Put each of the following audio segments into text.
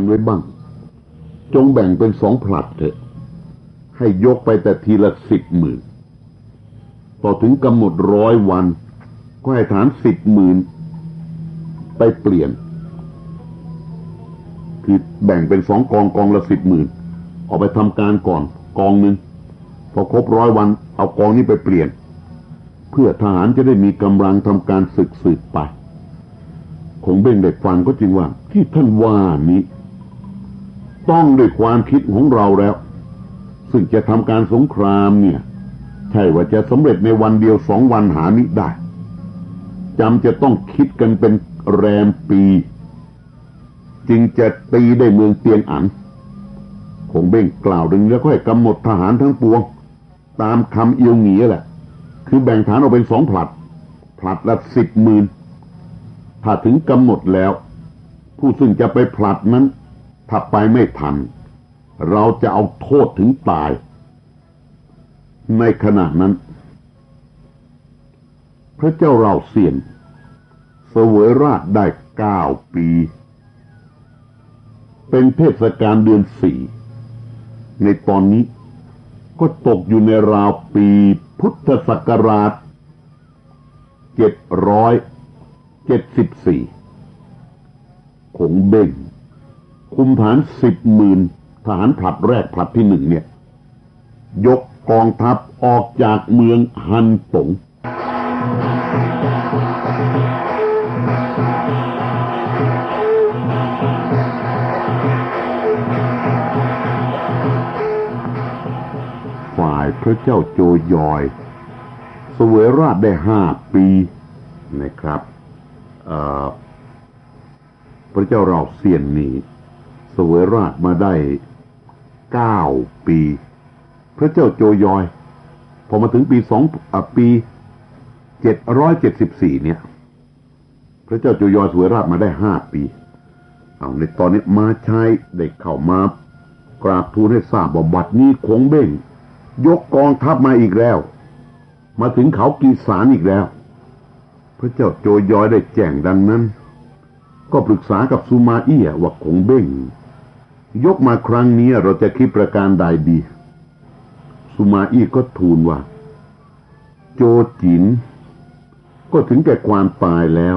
ไว้บ้างจงแบ่งเป็น2 ผลัดเถอะให้ยกไปแต่ทีละ10,000พอถึงกำหนด100 วันก็ให้ฐาน10,000ไปเปลี่ยนคือแบ่งเป็น2 กองกองละ10,000ออกไปทำการก่อนกองหนึ่งพอครบ100 วันเอากองนี้ไปเปลี่ยนเพื่อทหารจะได้มีกำลังทำการศึกสืบไปคงเบ่งได้ฟังก็จริงว่าที่ท่านว่านี้ต้องด้วยความคิดของเราแล้วซึ่งจะทำการสงครามเนี่ยใช่ว่าจะสำเร็จในวันเดียว2 วันหามิได้จำจะต้องคิดกันเป็นแรมปีจึงจะตีได้เมืองเตียงอันคงเบ่งกล่าวดึงแล้วก็ให้กำหนดทหารทั้งปวงตามคำเอียวหงีแหละคือแบ่งฐานออกเป็น2 ผลัดผลัดละ10,000ถ้าถึงกำหนดแล้วผู้ซึ่งจะไปผลัดนั้นถ้าไปไม่ทันเราจะเอาโทษถึงตายในขณะนั้นพระเจ้าเราเสียนเสวยราชได้9 ปีเป็นเทศกาลเดือน4ในตอนนี้ก็ตกอยู่ในราวปีพุทธศักราช774คงเบ่งคุมฐาน10,000ทหารผลัดแรกผลัดที่1เนี่ยยกกองทัพออกจากเมืองฮันตงฝ่ายพระเจ้าโจยอยเสวยราชได้5 ปีนะครับพระเจ้าเราเสียนนี่เสวยราชมาได้9 ปีพระเจ้าโจยอยพอมาถึงปี774เนี่ยพระเจ้าโจยอยเสวยราชมาได้5 ปีในตอนนี้มาใช้ได้เข้ามากราบทูลให้ทราบว่าบัดนี้คงเบ่งยกกองทัพมาอีกแล้วมาถึงเขากีสานอีกแล้วพระเจ้าโจยอยได้แจ้งดังนั้นก็ปรึกษากับซูมาอี้ว่าคงเบ่งยกมาครั้งนี้เราจะคิดประการใดดีซูมาอี้ก็ทูลว่าโจจินก็ถึงแก่ความตายแล้ว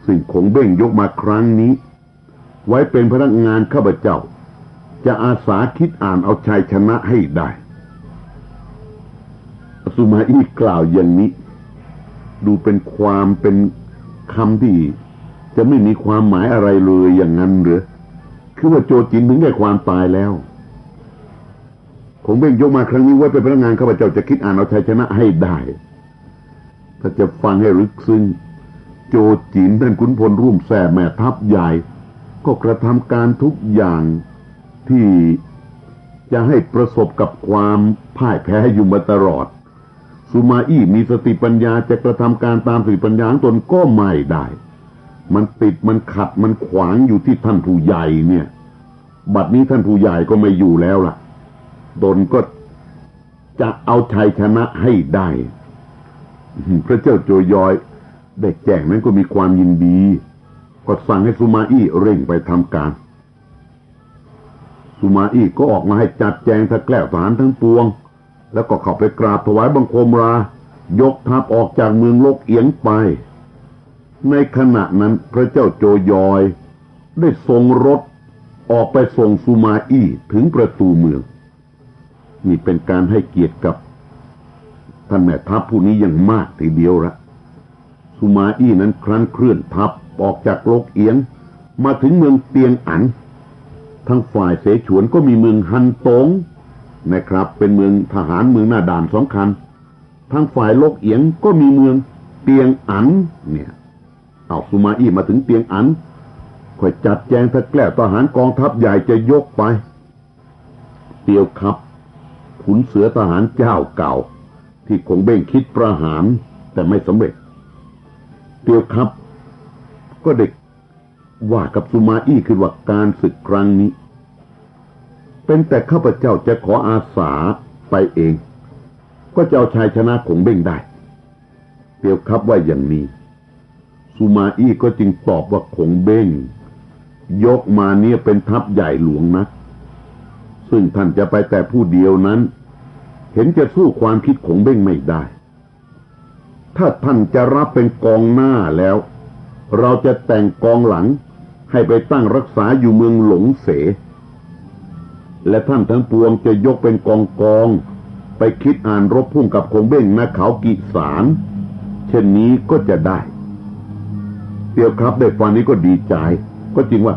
ซึ่งคงเบ่งยกมาครั้งนี้ไว้เป็นพนักงานข้าพเจ้าจะอาสาคิดอ่านเอาชัยชนะให้ได้ซูมาอี้กล่าวอย่างนี้ดูเป็นคำที่จะไม่มีความหมายอะไรเลยอย่างนั้นหรือคือว่าโจจินถึงได้ความตายแล้วคงเบ่งยกมาครั้งนี้ไว้เป็นพนักงานข้าพเจ้าจะคิดอ่านเอาชัยชนะให้ได้ถ้าจะฟังให้ลึกซึ้งโจจินท่านขุนพลร่วมแส่แม่ทัพใหญ่ก็กระทำการทุกอย่างที่จะให้ประสบกับความพ่ายแพ้อยู่มาตลอดซูมาอี้มีสติปัญญาจะกระทำการตามสติปัญญาของตนก็ไม่ได้มันติดมันขัดมันขวางอยู่ที่ท่านผู้ใหญ่เนี่ยบัดนี้ท่านผู้ใหญ่ก็ไม่อยู่แล้วล่ะตนก็จะเอาชัยชนะให้ได้พระเจ้าโจยอยได้แจ้งนั้นก็มีความยินดีก็สั่งให้ซูมาอี้เร่งไปทำการซูมาอี้ก็ออกมาให้จัดแจงทักแกล้วทหารทั้งปวงแล้วก็เข้าไปกราบถวายบังคมลายกทัพออกจากเมืองลกเอียงไปในขณะนั้นพระเจ้าโจยอยได้ส่งรถออกไปส่งซูมาอี้ถึงประตูเมืองนี่เป็นการให้เกียรติกับท่านแม่ทัพผู้นี้อย่างมากทีเดียวละซูมาอี้นั้นครั้นเคลื่อนทัพออกจากลกเอียงมาถึงเมืองเตียงอันทั้งฝ่ายเสฉวนก็มีเมืองฮันตงนะครับเป็นเมืองทหารเมืองหน้าด่านสำคัญทั้งฝ่ายลกเอียงก็มีเมืองเตียงอันเนี่ยซูมาอี้มาถึงเตียงอันค่อยจัดแจงทักแกล้วทหารกองทัพใหญ่จะยกไปเตียวครับขุนเสือทหารเจ้าเก่าที่คงเบ่งคิดประหารแต่ไม่สำเร็จเตียวครับก็ได้ว่ากับซูมาอี้คือว่าการศึกครั้งนี้เป็นแต่ข้าพเจ้าจะขออาสาไปเองก็จะเอาชัยชนะคงเบ่งได้เตียวครับว่าอย่างนี้ซูมาอี้ก็จึงตอบว่าคงเบ่ง ยกมาเนี่ยเป็นทัพใหญ่หลวงนะซึ่งท่านจะไปแต่ผู้เดียวนั้นเห็นจะสู้ความคิดของเบ้งไม่ได้ถ้าท่านจะรับเป็นกองหน้าแล้วเราจะแต่งกองหลังให้ไปตั้งรักษาอยู่เมืองหลงเสและท่านทั้งปวงจะยกเป็นกองไปคิดอ่านรบพุ่งกับคงเบ้งณเขากิสารเช่นนี้ก็จะได้เตียวครับได้ฟังนี้ก็ดีใจก็จริงว่า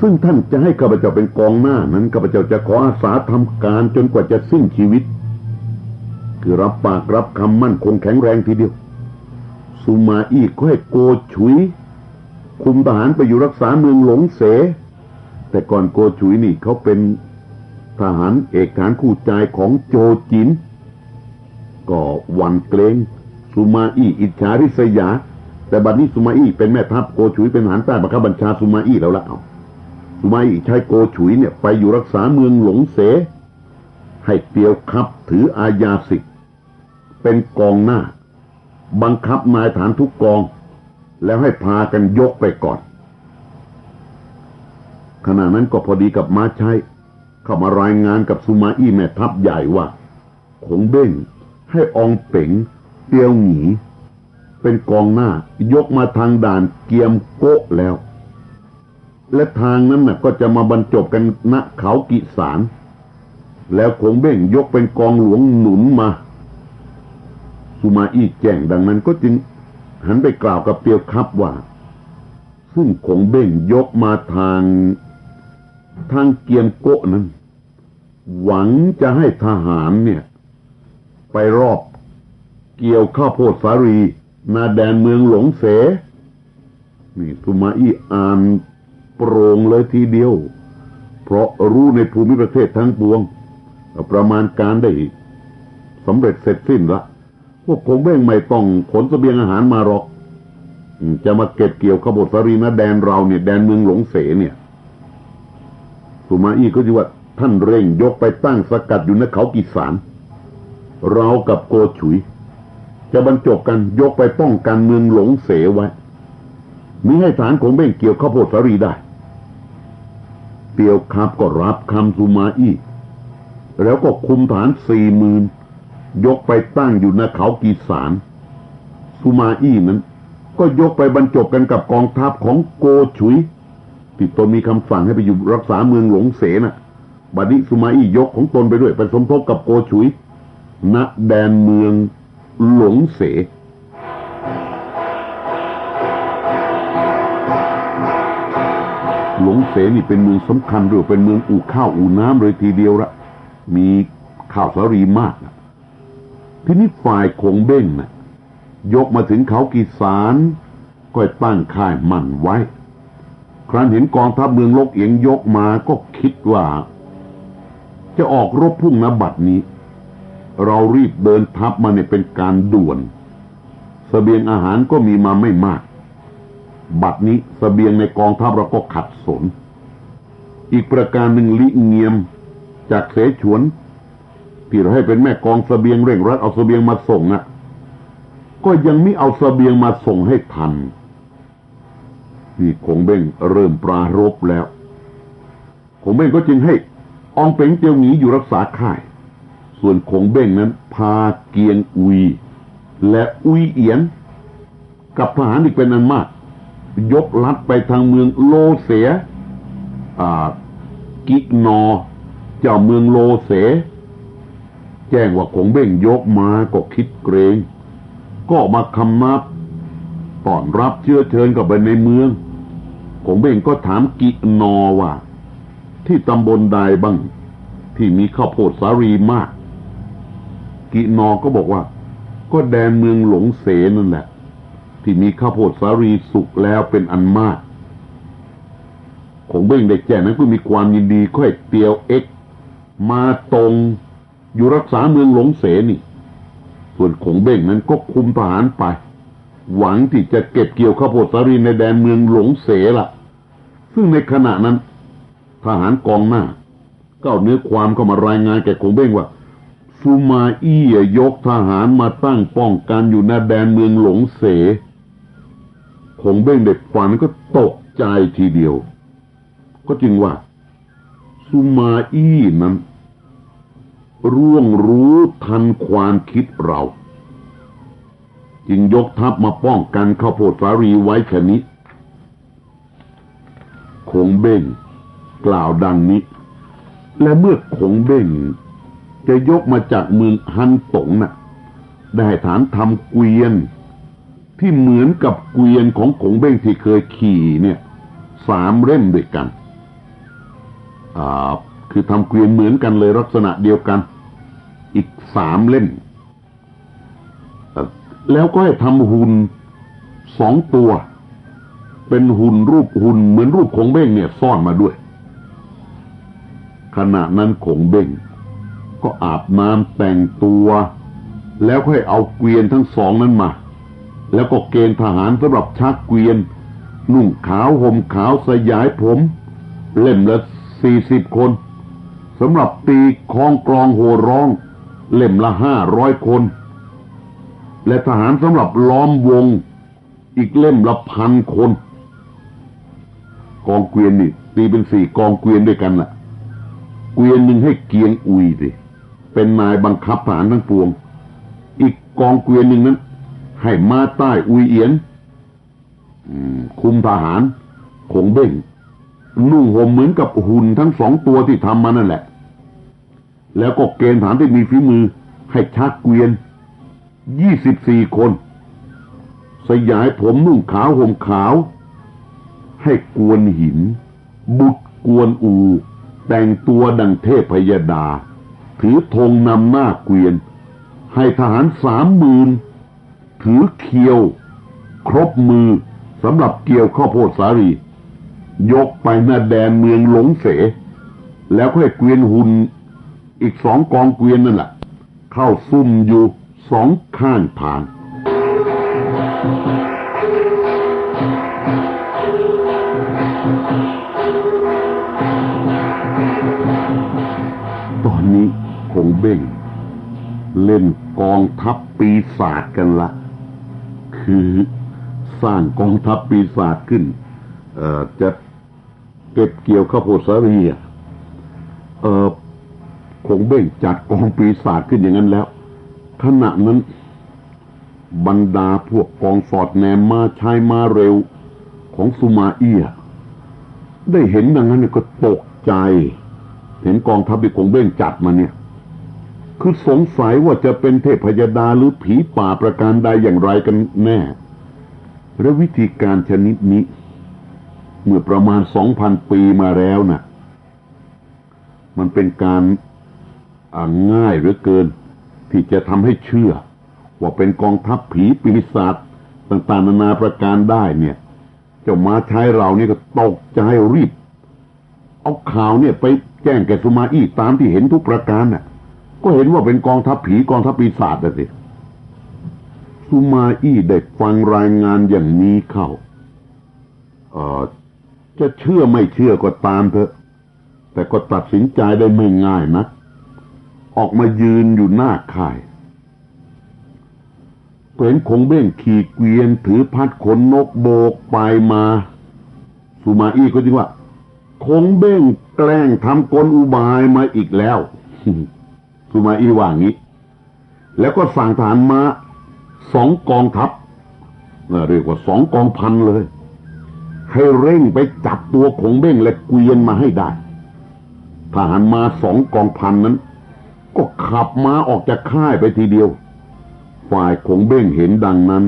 ซึ่งท่านจะให้ข้าพเจ้าเป็นกองหน้านั้นข้าพเจ้าจะขออาสาทำการจนกว่าจะสิ้นชีวิตคือรับปากรับคำมั่นคงแข็งแรงทีเดียวสุมาอี้ก็ให้โกฉุยคุมทหารไปอยู่รักษาเมืองหลงเสแต่ก่อนโกฉุยนี่เขาเป็นทหารเอกทหารคู่ใจของโจจินก็หวั่นเกรงสุมาอี้อิจฉาริษยาแต่บัดนี้สุมาอี้เป็นแม่ทัพโกฉุยเป็นทหารใต้บังคับบัญชาสุมาอี้แล้วละเอาสุมาอี้ใช้โกฉุยเนี่ยไปอยู่รักษาเมืองหลงเสให้เตียวครับถืออาญาสิทธิ์เป็นกองหน้าบังคับนายฐานทุกกองแล้วให้พากันยกไปก่อนขณะนั้นก็พอดีกับมาชัยเข้ามารายงานกับสุมาอี้แม่ทัพใหญ่ว่าคงเบ้งให้อองเป๋งเตียวหงีเป็นกองหน้ายกมาทางด่านเกียมโกะแล้วและทางนั้นน่ะก็จะมาบรรจบกันณเขากิสารแล้วคงเบ้งยกเป็นกองหลวงหนุนมาสุมาอี้แจ้งดังนั้นก็จึงหันไปกล่าวกับเตียวครับว่าซึ่งคงเบ้งยกมาทางเกียมโกะนั้นหวังจะให้ทหารเนี่ยไปรอบเกี่ยวข้าวโพดสาลีนาแดนเมืองหลงเสนี่สุมาอี้อ่านโปร่งเลยทีเดียวเพราะรู้ในภูมิประเทศทั้งปวงประมาณการได้สำเร็จเสร็จสิ้นละพวกคงเบ้งไม่ต้องขนเสบียงอาหารมาหรอกจะมาเก็บเกี่ยวข้าวโพดสาลีนาแดนเราเนี่ยแดนเมืองหลงเสเนี่ยสุมาอี้ก็จะว่าท่านเร่งยกไปตั้งสกัดอยู่ณเขากิสารเรากับโกฉุยจะบรรจบกันยกไปป้องกันเมืองหลงเสไว้มิให้ฐานของเบ้งเกี่ยวข้าวโพดสาลีได้เตียวครับก็รับคำสุมาอี้แล้วก็คุมฐาน40,000ยกไปตั้งอยู่ณเขากีสารสุมาอี้นั้นก็ยกไปบรรจบกันกับกองทัพของโกฉุยที่ตนมีคำสั่งให้ไปอยู่รักษาเมืองหลงเสน่ะบัดนี้สุมาอี้ยกของตนไปด้วยไปสมทบกับโกฉุยณแดนเมืองหลงเสหลงเสนี่เป็นเมืองสำคัญด้วยเป็นเมืองอู่ข้าวอู่น้ำเลยทีเดียวละมีข้าวสาลีมากทีนี้ฝ่ายคงเบ้งน่ะยกมาถึงเขากีสารก็ตั้งค่ายมั่นไว้ครั้นเห็นกองทัพเมืองลกเอียงยกมาก็คิดว่าจะออกรบพุ่งณบัดนี้เรารีบเดินทัพมาเนี่ยเป็นการด่วนเสบียงอาหารก็มีมาไม่มากบัดนี้เสบียงในกองทัพเราก็ขัดสนอีกประการหนึ่งลิเงียมจากเสฉวนที่เราให้เป็นแม่กองเสบียงเร่งรัดเอาเสบียงมาส่งก็ยังไม่เอาเสบียงมาส่งให้ทันนี่คงเบ้งเริ่มปรารภแล้วคงเบ้งก็จึงให้อองเป๋งเตียวหงีอยู่รักษาค่ายส่วนคงเบ้งนั้นพาเกียงอุยและอุยเอียนกับทหารอีกเป็นอันมากยกลัดไปทางเมืองโลเสกินอเจ้าเมืองโลเสแจ้งว่าคงเบ้งยกมาก็คิดเกรงก็มาคำนับต้อนรับเชื้อเชิญกับไปในเมืองคงเบ้งก็ถามกินอว่าที่ตำบลใดบ้างที่มีข้าวโพดสาลีมากกินอก็บอกว่าก็แดนเมืองหลงเสนั่นแหละที่มีข้าวโพดสาลีสุกแล้วเป็นอันมากคงเบ้งได้แจ้งนั้นก็มีความยินดีค่อยเตียวเอ็กมาตรงอยู่รักษาเมืองหลงเสนี่ส่วนคงเบ้งนั้นก็คุมทหารไปหวังที่จะเก็บเกี่ยวข้าวโพดสาลีในแดนเมืองหลงเสล่ะซึ่งในขณะนั้นทหารกองหน้าก็เอาเนื้อความเข้ามารายงานแก่คงเบ้งว่าสุมาอี้ยกทหารมาตั้งป้องกันอยู่ในแดนเมืองหลงเสคงเบ้งเด็กฟังก็ตกใจทีเดียว ก็จึงว่าสุมาอี้นั้นร่วงรู้ทันความคิดเราจึงยกทัพมาป้องกันข้าวโพดสาลีไว้ชนิดคงเบ้งกล่าวดังนี้และเมื่อคงเบ้งจะยกมาจากเมืองฮันตงน่ะได้ฐานทำเกวียนที่เหมือนกับเกวียนของคงเบ้งที่เคยขี่เนี่ย3 เล่มด้วยกันคือทำเกวียนเหมือนกันเลยลักษณะเดียวกันอีก3 เล่มแล้วก็ให้ทำหุ่น2 ตัวเป็นหุ่นรูปหุ่นเหมือนรูปคงเบ้งเนี่ยซ่อนมาด้วยขณะนั้นคงเบ้งก็อาบน้ำแต่งตัวแล้วค่อยเอาเกวียนทั้ง2นั้นมาแล้วก็เกณฑ์ทหารสำหรับชักเกวียนนุ่งขาวห่มขาวสยายผมเล่มละ40 คนสำหรับตีคล้องกลองโห่ร้องเล่มละ500 คนและทหารสำหรับล้อมวงอีกเล่มละ1,000 คนกองเกวียนนี่ตีเป็น4 กองเกวียนด้วยกันน่ะเกวียนหนึ่งให้เกียงอุยสิเป็นนายบังคับทหารทั้งปวงอีกกองเกวียนหนึ่งนั้นให้มาใต้อุยเอียนคุมทหารคงเบ้งนุ่งห่มเหมือนกับหุ่นทั้ง2 ตัวที่ทำมานั่นแหละแล้วก็เกณฑ์ทหารที่มีฝีมือให้ชักเกวียน24 คนสยายผมนุ่งขาวห่มขาวให้กวนหินบุตรกวนอูแต่งตัวดังเทพพยดาถือธงนำหน้าเกวียนให้ทหาร30,000ถือเคียวครบมือสำหรับเกี่ยวข้าวโพดสาลียกไปหน้าแดนเมืองหลงเสแล้วค่อยเกวียนหุ่นอีก2 กองเกวียนนั่นแหละเข้าซุ่มอยู่2 ข้างทางตอนนี้คงเบ้งเล่นกองทัพปีศาจกันละคือสร้างกองทัพปีศาจขึ้นจะเก็บเกี่ยวข้าวโพดสาลีคงเบ้งจัดกองปีศาจขึ้นอย่างนั้นแล้วขณะนั้นบรรดาพวกกองสอดแนมมาใช้มาเร็วของสุมาอี้ได้เห็นดังนั้นก็ตกใจเห็นกองทัพที่คงเบ้งจัดมาเนี่ยคือสงสัยว่าจะเป็นเทพยดาหรือผีป่าประการใดอย่างไรกันแน่และวิธีการชนิดนี้เมื่อประมาณ 2,000 ปีมาแล้วน่ะมันเป็นการง่ายเหลือเกินที่จะทำให้เชื่อว่าเป็นกองทัพผีปีศาจต่างๆนานาประการได้เนี่ยเจ้ามาใช้เราเนี่ยก็ตกใจรีบเอาข่าวเนี่ยไปแจ้งแก่สุมาอี้ตามที่เห็นทุกประการน่ะก็เห็นว่าเป็นกองทัพผีกองทัพปีศาจสิสุมาอี้ได้ฟังรายงานอย่างนี้เข้าจะเชื่อไม่เชื่อก็ตามเถอะแต่ก็ตัดสินใจได้ไม่ง่ายนักออกมายืนอยู่หน้าค่ายเห็นคงเบ้งขี่เกวียนถือพัดขนนกโบกไปมาสุมาอี้ก็จึงว่าคงเบ้งแกล้งทำกลอุบายมาอีกแล้วสุมาอี้ว่างี้แล้วก็สั่งทหารม้า2 กองทัพเรียกว่า2 กองพันเลยให้เร่งไปจับตัวคงเบ้งและเกวียนมาให้ได้ทหารม้า2 กองพันนั้นก็ขับม้าออกจากค่ายไปทีเดียวฝ่ายคงเบ้งเห็นดังนั้น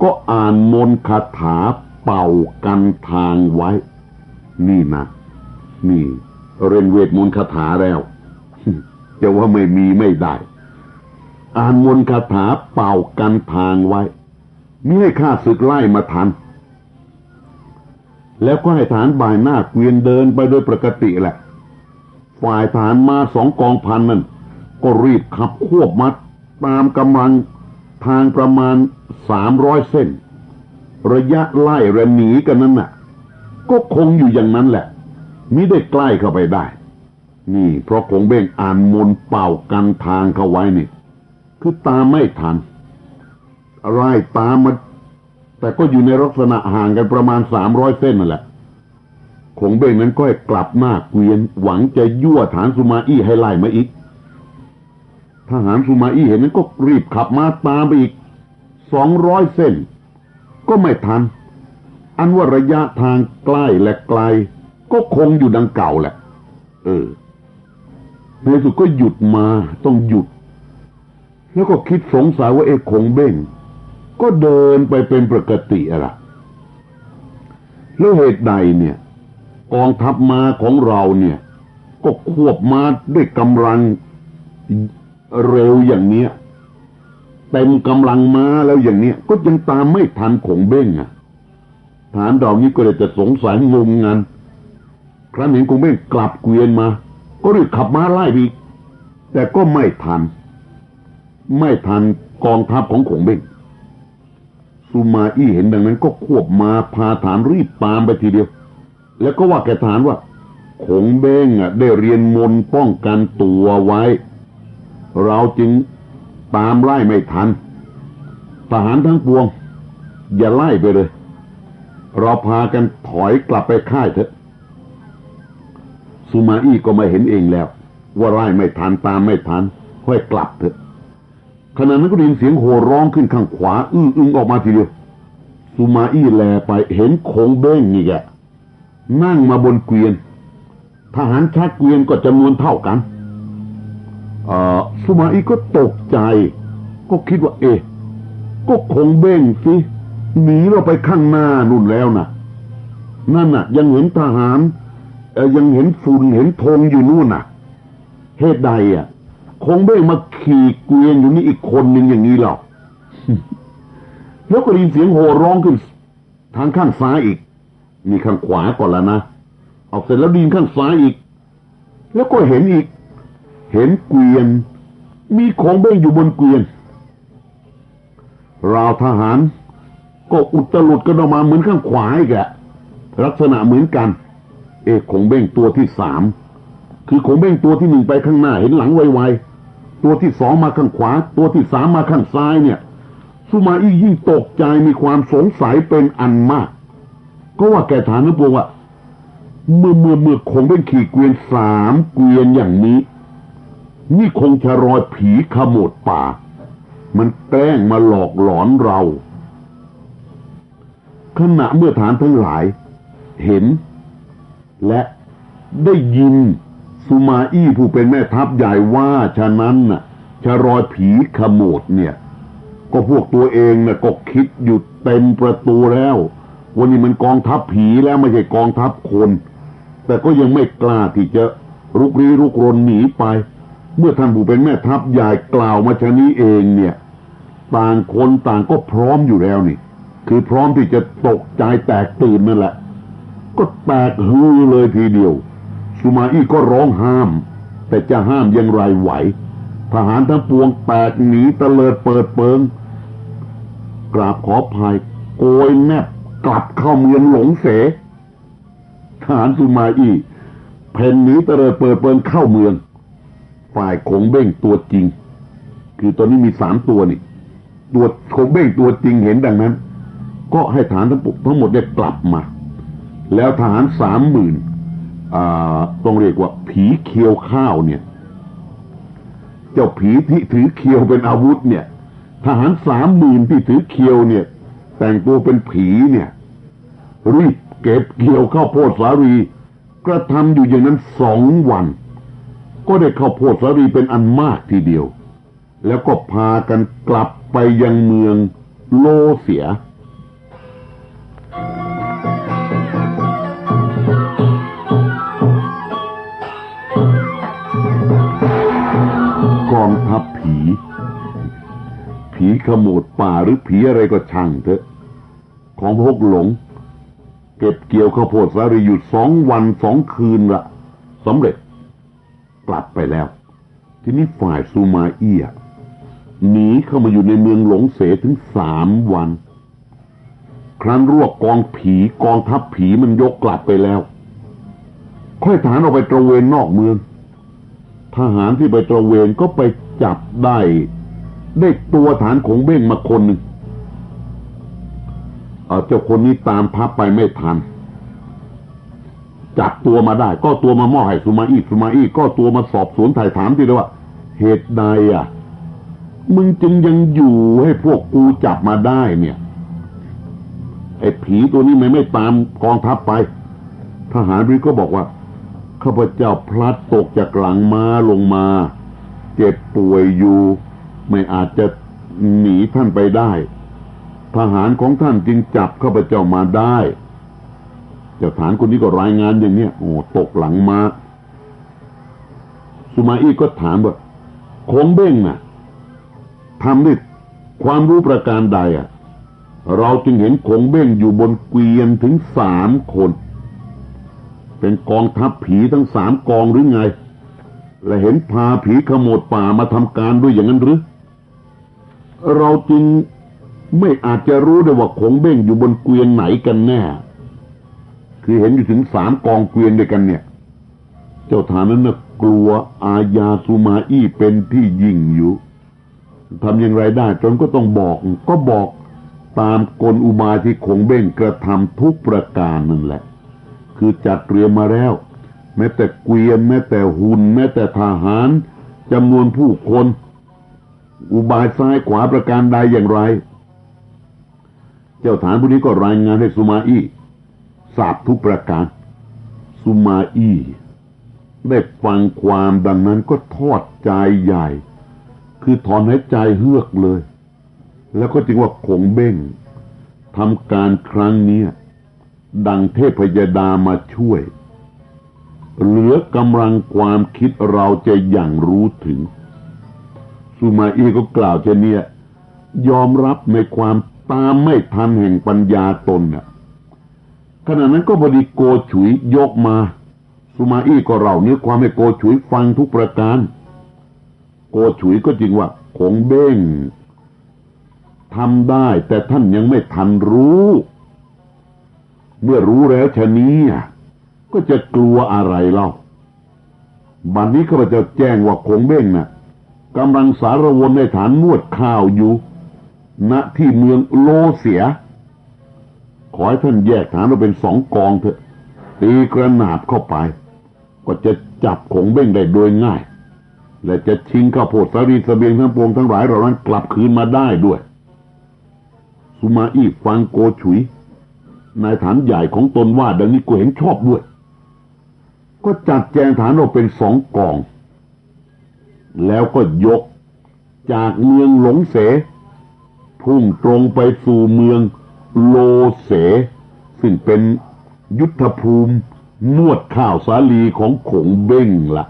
ก็อ่านมนต์คาถาเป่ากันทางไว้นี่นะนี่เรียนเวทมนต์คาถาแล้วจะว่าไม่มีไม่ได้อ่านมนต์คาถาเป่ากันทางไว้มิให้ข้าศึกไล่มาทันแล้วก็ให้ทหารบ่ายหน้าเกวียนเดินไปโดยปกติแหละฝ่ายทหารมา2 กองพันนั้นก็รีบขับควบมาตามกำลังทางประมาณ300 เส้นระยะไล่ระหนีกันนั้นน่ะก็คงอยู่อย่างนั้นแหละมิได้ใกล้เข้าไปได้นี่เพราะคงเบ้งอ่านมนต์เป่ากันทางเข้าไว้นี่คือตามไม่ทันไล่ตามมาแต่ก็อยู่ในลักษณะห่างกันประมาณ300 เส้นนั่นแหละ คงเบ้งนั้นก็ให้กลับหน้าเกวียนหวังจะยั่วฐานสุมาอี้ให้ไล่มาอีกทหารสุมาอี้เห็นนั้นก็รีบขับมาตามไปอีก200 เส้นก็ไม่ทันอันว่าระยะทางใกล้และไกลก็คงอยู่ดังเก่าแหละในสุดก็หยุดมาต้องหยุดแล้วก็คิดสงสัยว่าคงเบ้งก็เดินไปเป็นปกติอะไรแล้วเหตุใดเนี่ยกองทัพม้าของเราเนี่ยก็ควบม้าด้วยกำลังเร็วอย่างเนี้ยเต็มกำลังม้าแล้วอย่างเนี้ยก็ยังตามไม่ทันคงเบ้งฐานเรานี้ก็เลยจะสงสัยงงงันครั้นเห็นคงเบ้งกลับเกวียนมาก็รีบขับม้าไล่อีกแต่ก็ไม่ทันกองทัพของคงเบ้งสุมาอี้เห็นดังนั้นก็ควบมาพาฐานรีบตามไปทีเดียวแล้วก็ว่าแกฐานว่าคงเบ้งได้เรียนมนต์ป้องกันตัวไว้เราจึงตามไล่ไม่ทันทหารทั้งปวงอย่าไล่ไปเลยเราพากันถอยกลับไปค่ายเถอะสุมาอี้ก็มาเห็นเองแล้วว่าไล่ไม่ทันตามไม่ทันค่อยกลับเถอะขณะนั้นก็ได้ยินเสียงโห่ร้องขึ้นข้างขวาอึ้งออกมาทีเดียวสุมาอี้แลไปเห็นคงเบ้งนี่แกนั่งมาบนเกวียนทหารชักเกวียนก็จำนวนเท่ากันสุมาอี้ก็ตกใจก็คิดว่าก็คงเบ้งสิหนีเราไปข้างหน้านู่นแล้วนะนั่นน่ะยังเห็นทหารยังเห็นฝุ่นเห็นธงอยู่นู่นน่ะเหตุใดคงเบ้งมาขี่เกวียนอยู่นี่อีกคนหนึ่งอย่างนี้หรอกแล้วก็ได้ยินเสียงโห่ร้องขึ้นทางข้างซ้ายอีกมีข้างขวาก่อนแล้วนะเอาเสร็จแล้วดินข้างซ้ายอีกแล้วก็เห็นอีกเห็นเกวียนมีคงเบ้งอยู่บนเกวียนราวทหารก็อุตลุดกันออกมาเหมือนข้างขวาอีกลักษณะเหมือนกันคงเบ้งตัวที่3คือคงเบ้งตัวที่1ไปข้างหน้าเห็นหลังไวๆตัวที่2มาข้างขวาตัวที่3มาข้างซ้ายเนี่ยสุมาอี้ยิ่งตกใจมีความสงสัยเป็นอันมากก็ว่าแกฐานนึกว่าเมื่อคงเบ้งขี่เกวียน3เกวียนอย่างนี้นี่คงจะรอยผีขโมดป่ามันแกล้งมาหลอกหลอนเราขณะเมื่อฐานทั้งหลายเห็นและได้ยินสุมาอี้ผู้เป็นแม่ทัพใหญ่ว่าฉะนั้นน่ะจะรอยผีขโมดเนี่ยก็พวกตัวเองน่ะก็คิดอยู่เต็มประตูแล้ววันนี้มันกองทัพผีแล้วไม่ใช่กองทัพคนแต่ก็ยังไม่กล้าที่จะรุกรี้รุกรนหนีไปเมื่อท่านผู้เป็นแม่ทัพใหญ่กล่าวมาชะนี้เองเนี่ยต่างคนต่างก็พร้อมอยู่แล้วนี่คือพร้อมที่จะตกใจแตกตื่นนั่นแหละก็แตกฮือเลยทีเดียวสุมาอี้ก็ร้องห้ามแต่จะห้ามอย่างไรไหวทหารทั้งปวงแตกหนีตะเลิดเปิดเปิงกราบขอภัยโกยแนบกลับเข้าเมืองหลงเสทหารสุมาอี้เพ่นหนีตะเลิดเปิดเปิงเข้าเมืองฝ่ายคงเบ้งตัวจริงคือตอนนี้มี3ตัวนี่ตัวคงเบ้งตัวจริงเห็นดังนั้นก็ให้ทหารทั้งหมดได้กลับมาแล้วทหาร30,000ต้องเรียกว่าผีเคียวข้าวเนี่ยเจ้าผีที่ถือเคียวเป็นอาวุธเนี่ยทหาร30,000ที่ถือเคียวเนี่ยแต่งตัวเป็นผีเนี่ยรีบเก็บเกี่ยวข้าวโพดสาลีกระทำอยู่อย่างนั้น2 วันก็ได้ข้าวโพดสาลีเป็นอันมากทีเดียวแล้วก็พากันกลับไปยังเมืองโลเสียกองทัพผีขโมดป่าหรือผีอะไรก็ช่างเถอะของพวกหลงเก็บเกี่ยวข้าวโพดสาลีอยู่2 วัน 2 คืนละสำเร็จกลับไปแล้วทีนี้ฝ่ายสุมาอี้หนีเข้ามาอยู่ในเมืองหลงเสถึง3 วันครั้นรวบกองทัพผีมันยกกลับไปแล้วค่อยทหารออกไปตระเวนนอกเมืองทหารที่ไปตระเวนก็ไปจับได้ตัวฐานคงเบ้งมาคนหนึ่งเจ้าคนนี้ตามพับไปไม่ทัน จับตัวมาได้ก็ตัวมามอบให้สุมาอี้ก็ตัวมาสอบสวนถ่ายถามทีเดียวว่าเหตุใดมึงจึงยังอยู่ให้พวกกูจับมาได้เนี่ยไอ้ผีตัวนี้ไม่ตามกองทัพไปทหารบริก็บอกว่าข้าพเจ้าพลัดตกจากหลังม้าลงมาเจ็บป่วยอยู่ไม่อาจจะหนีท่านไปได้ทหารของท่านจึงจับข้าพเจ้ามาได้เจ้าทหารคนนี้ก็รายงานอย่างเนี้ยโอ้ตกหลังม้าสุมาอี้ก็ถามว่าคงเบ้งน่ะทำด้วยความรู้ประการใดเราจึงเห็นคงเบ้งอยู่บนเกวียนถึง3 คนเป็นกองทัพผีทั้ง3 กองหรือไงและเห็นพาผีขโมดป่ามาทำการด้วยอย่างนั้นหรือเราจึงไม่อาจจะรู้ได้ว่าคงเบ้งอยู่บนเกวียนไหนกันแน่คือเห็นอยู่ถึง3 กองเกวียนด้วยกันเนี่ยเจ้าฐานนั้นน่ะกลัวอาญาสุมาอี้เป็นที่ยิ่งอยู่ทำอย่างไรได้จนก็ต้องบอกตามกลอุบายที่คงเบ้งกระทำทุกประการนั่นแหละคือจัดเตรียมมาแล้วแม้แต่เกวียนแม้แต่หุ่นแม้แต่ทหารจำนวนผู้คนอุบายซ้ายขวาประการใดอย่างไรเจ้าฐานผู้นี้ก็รายงานให้สุมาอี้ทราบทุกประการสุมาอี้ได้ฟังความดังนั้นก็ทอดใจใหญ่คือถอนหายใจเฮือกเลยแล้วก็จึงว่าคงเบ้งทำการครั้งนี้ดังเทพยดามาช่วยเหลือกำลังความคิดเราจะอย่างรู้ถึงสุมาอี้ก็กล่าวเช่นนี้ยอมรับในความตามไม่ทันแห่งปัญญาตนขณะนั้นก็พอดีโกฉุยยกมาสุมาอี้ก็เล่าเนื้อความให้โกฉุยฟังทุกประการโกฉุยก็จริงว่าคงเบ้งทำได้แต่ท่านยังไม่ทันรู้เมื่อรู้แล้วชะนี้ก็จะกลัวอะไรเล่าบัดนี้ข้าพเจ้าแจ้งว่าคงเบ้งกำลังสารวนในฐานนวดข้าวอยู่ณที่เมืองโลเสียขอให้ท่านแยกฐานเราเป็น2 กองเถอะตีกระหนาบเข้าไปก็จะจับคงเบ้งได้โดยง่ายและจะชิงข้าวโพดสาลีเสบียงทั้งปวงทั้งหลายเหล่านั้นกลับคืนมาได้ด้วยสุมาอี้ฟังโกฉุยนายฐานใหญ่ของตนว่าดังนี้ก็เห็นชอบด้วยก็จัดแจงฐานออกเป็น2 กองแล้วก็ยกจากเมืองหลงเสพุ่งตรงไปสู่เมืองโลเสซึ่งเป็นยุทธภูมินวดข้าวสาลีของขงเบ้งล่ะ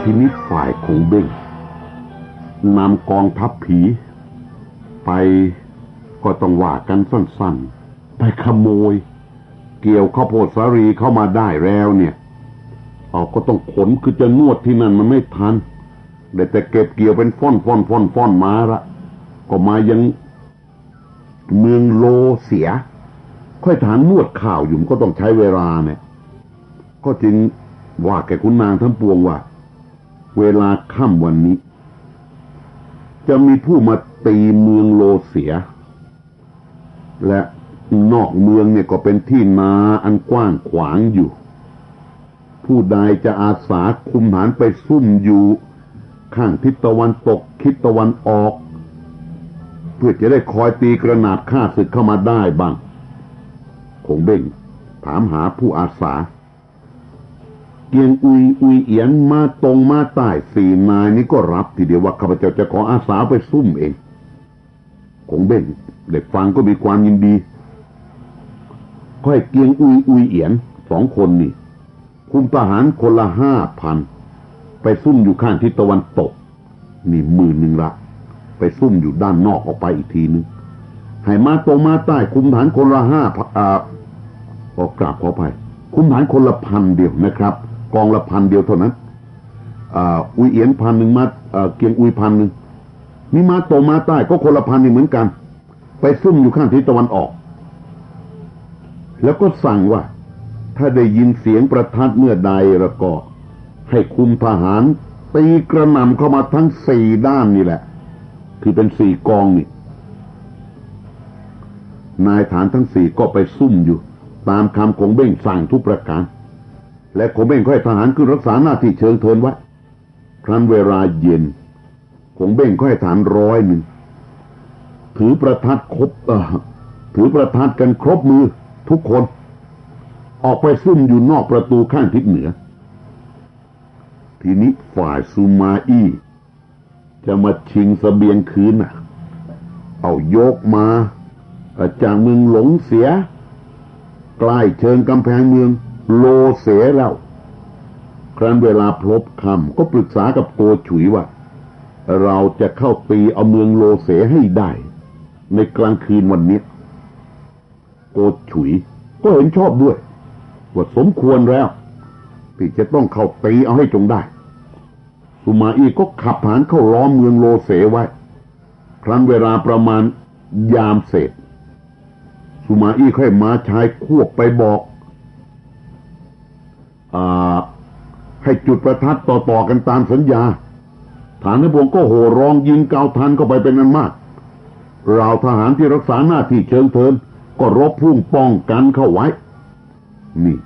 ทีนี้ฝ่ายคงเบ้งนำกองทัพผีไปก็ต้องว่ากันสั้นๆไปขโมยเกี่ยวข้าวโพดสาลีเข้ามาได้แล้วเนี่ยก็ต้องขนคือจะนวดที่นั่นมันไม่ทันแต่เก็บเกี่ยวเป็นฟ่อนมาละก็มายังเมืองโลเสียค่อยฐานนวดข้าวอยู่ก็ต้องใช้เวลาเนี่ยก็จึงว่าแกขุนนางทั้งปวงว่าเวลาค่ำวันนี้จะมีผู้มาตีเมืองโลเสียและนอกเมืองเนี่ยก็เป็นที่นาอันกว้างขวางอยู่ผู้ใดจะอาสาคุมฐานไปซุ่มอยู่ข้างทิศตะวันตกทิศตะวันออกเพื่อจะได้คอยตีกระหนาบฆ่าศึกเข้ามาได้บ้างคงเบ้งถามหาผู้อาสาเกียงอุยเอียนมาตรงมาใต้4 นายนี้ก็รับทีเดียวว่าข้าพเจ้าจะขออาสาไปซุ่มเองคงเบ้งเด็กฟังก็มีความยินดีค่อยเกียงอุยเอียน 2 คนนี่คุมทหารคนละ 5,000ไปซุ่มอยู่ข้างทิศตะวันตกนี่10,000ละไปซุ่มอยู่ด้านนอกออกไปอีกทีนึงให้มาตรงมาใต้คุมฐานคนละ5,000กราบขออภัยคุมฐานคนละ1,000เดียวนะครับกองละ1,000เดียวเท่านั้นอุยเอียน1,000มาเกียงอุย1,000นี่มาตรงมาใต้ก็คนละ1,000นี่เหมือนกันไปซุ่มอยู่ข้างทิศตะวันออกแล้วก็สั่งว่าถ้าได้ยินเสียงประทัดเมื่อใดแล้วก็ให้คุมทหารตีกระหน่ำเข้ามาทั้ง4ด้านนี่แหละคือเป็น4กองนี่นายฐานทั้ง4ก็ไปซุ่มอยู่ตามคำของเบ้งสั่งทุกประการและของเบ้งก็ให้ทหารขึ้นรักษาหน้าที่เชิงเทินไว้ครั้นเวลาเย็นของเบ้งก็ให้ทหาร100ถือประทัดกันครบมือทุกคนออกไปซุ่มอยู่นอกประตูข้างทิศเหนือทีนี้ฝ่ายซูมาอี้จะมาชิงเสบียงคืนเอายกมาจากเมืองหลงเสียใกล้เชิงกำแพงเมืองโลเสแล้วครั้นเวลาพลบค่ำก็ปรึกษากับโกฉุยว่าเราจะเข้าตีเอาเมืองโลเสให้ได้ในกลางคืนวันนี้โกฉุยก็เห็นชอบด้วยว่าสมควรแล้วที่จะต้องเข้าตีเอาให้จงได้สุมาอี้ก็ขับฐานเข้าล้อมเมืองโลเสไว้ครั้นเวลาประมาณยามเศษสุมาอี้ค่อยมาชายควบไปบอกให้จุดประทัดต่อกันตามสัญญาฐานในพวงก็โห่ร้องยิงเกาทันเข้าไปเป็นอันมากเราทหารที่รักษาหน้าที่เชิงเทินก็รบพุ่งป้องกันเข้าไว้นี่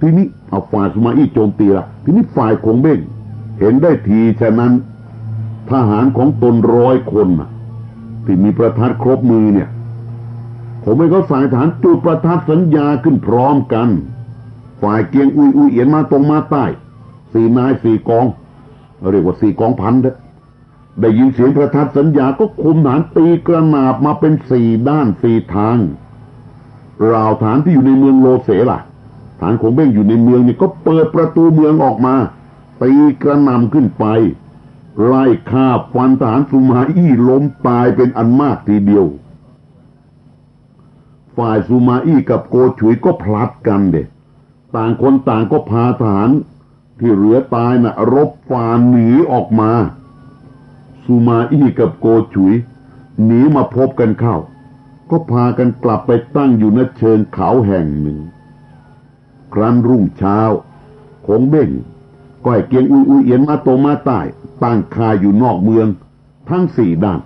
ทีนี้เอาฝ่ายสุมาอี้โจมตีละทีนี้ฝ่ายของเบ้งเห็นได้ทีฉะนั้นทหารของตน100 คนที่มีประทัดครบมือเนี่ยผมไม่ก็สายฐานจุดประทัดสัญญาขึ้นพร้อมกันฝ่ายเกียงอุยเอียนมาตรงมาใต้4 นาย 4 กองเรียกว่า4 กองพันได้ยินเสียงประทัดสัญญาก็คุมฐานตีกระหนาบมาเป็น4 ด้าน 4 ทางราวฐานที่อยู่ในเมืองโลเสล่ะฐานของเบ้งอยู่ในเมืองนี่ก็เปิดประตูเมืองออกมาตีกระหน่ำขึ้นไปไล่ฆ่าฟันทหารสุมาอี้ล้มตายเป็นอันมากทีเดียวฝ่ายสุมาอี้กับโกฉุยก็พลัดกันต่างคนต่างก็พาทหารที่เหลือตายรบฝ่าหนีออกมาสุมาอี้กับโกฉุยหนีมาพบกันเข้าก็พากันกลับไปตั้งอยู่ณเชิงเขาแห่งหนึ่งครั้นรุ่งเช้าของเบ้งก็ให้เกียงอุยเอียนมาตรงมาใต้ตั้งค่ายอยู่นอกเมืองทั้ง4 ด้าน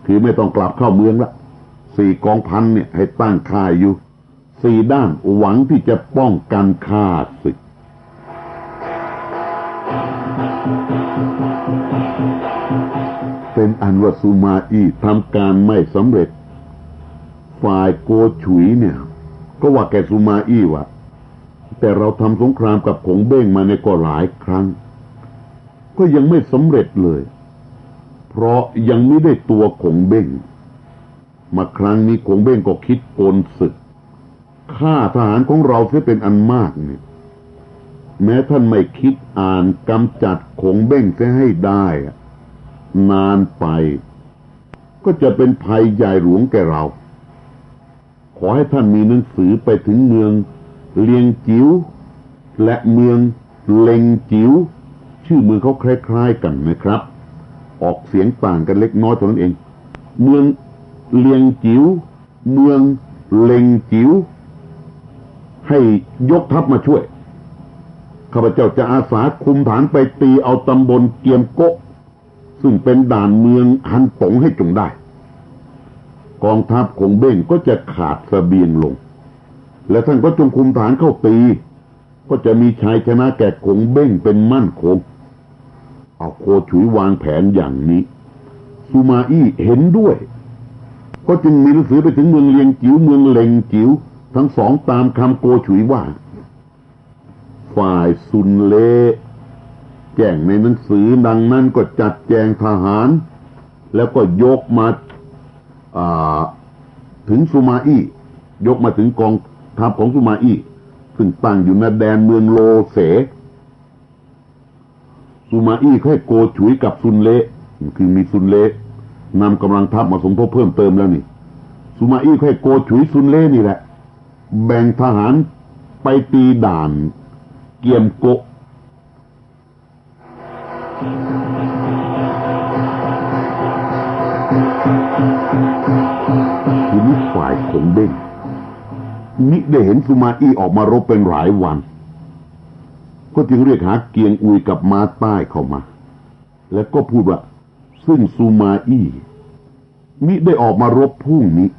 คือไม่ต้องกลับเข้าเมืองละ4 กองพันเนี่ยให้ตั้งค่ายอยู่4 ด้านหวังที่จะป้องกันข้าศึกเป็นอันว่าสุมาอี้ทำการไม่สำเร็จฝ่ายโกฉุยเนี่ยก็ว่าแกสุมาอี้ว่าแต่เราทำสงครามกับขงเบ้งมาในก็หลายครั้งก็ยังไม่สำเร็จเลยเพราะยังไม่ได้ตัวขงเบ้งมาครั้งนี้ขงเบ้งก็คิดโกนศึกฆ่าทหารของเราเสียเป็นอันมากเนี่ยแม้ท่านไม่คิดอ่านกำจัดขงเบ้งเสียให้ได้นานไปก็จะเป็นภัยใหญ่หลวงแก่เราขอให้ท่านมีหนังสือไปถึงเมืองเลียงจิ๋วและเมืองเล็งจิ๋วชื่อเมืองเขาคล้ายๆกันนะครับออกเสียงต่างกันเล็กน้อยเท่านั้นเองเมืองเลียงจิ๋วเมืองเล็งจิ๋วให้ยกทัพมาช่วยข้าพเจ้าจะอาสาคุมฐานไปตีเอาตำบลเกียมโกะซึ่งเป็นด่านเมืองฮันตงให้จงได้กองทัพของเบ้งก็จะขาดเสบียงลงและท่านก็จงคุมฐานเข้าตีก็จะมีชัยชนะแก่ขงเบ้งเป็นมั่นคงเอาโกฉุยวางแผนอย่างนี้สุมาอี้เห็นด้วยก็จึงมีหนังสือไปถึงเมืองเลียงจิ๋วเมืองเล็งจิ๋วทั้ง2ตามคำโกฉุยว่าฝ่ายซุนเล่แจ้งในหนังสือดังนั้นก็จัดแจงทหารแล้วก็ยกมาถึงสุมาอี้ยกมาถึงกองทัพของสุมาอี้ ค ซึ่งตั้งอยู่ในแดนเมืองโลเสซูมาอี้ให้โกฉุยกับซุนเละคือมีซุนเละนำกำลังทัพมาสมทบเพิ่มเติมแล้วนี่ซูมาอี้ให้โกฉุยซุนเละนี่แหละแบ่งทหารไปตีด่านเกียมโกะทีนี้ฝ่ายขงเบ้งมิได้เห็นซูมาอี้ออกมารบเป็นหลายวันก็จึงเรียกหาเกียงอุยกับม้าใต้เข้ามาแล้วก็พูดว่าซึ่งซูมาอี้มิได้ออกมารบพรุ่งนี้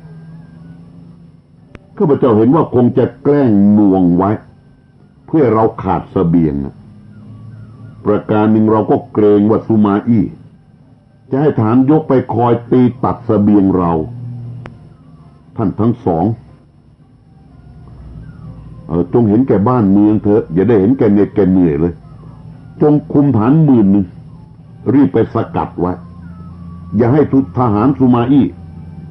ข้าพเจ้าเห็นว่าคงจะแกล้งหน่วงไว้เพื่อเราขาดเสบียงประการหนึ่งเราก็เกรงว่าซูมาอี้จะให้ฐานยกไปคอยตีตัดเสบียงเราท่านทั้งสองจงเห็นแก่บ้านเมืองเถอะอย่าได้เห็นแก่เหน็ดแก่เหนื่อยเลยจงคุมฐาน10,000รีบไปสกัดไว้อย่าให้ทุกทหารซูมาอี้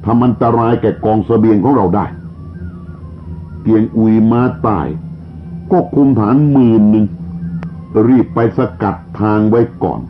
ทำอันตรายแก่กองเสบียงของเราได้เกียงอุยมาใต้ก็คุมฐาน10,000รีบไปสกัดทางไว้ก่อน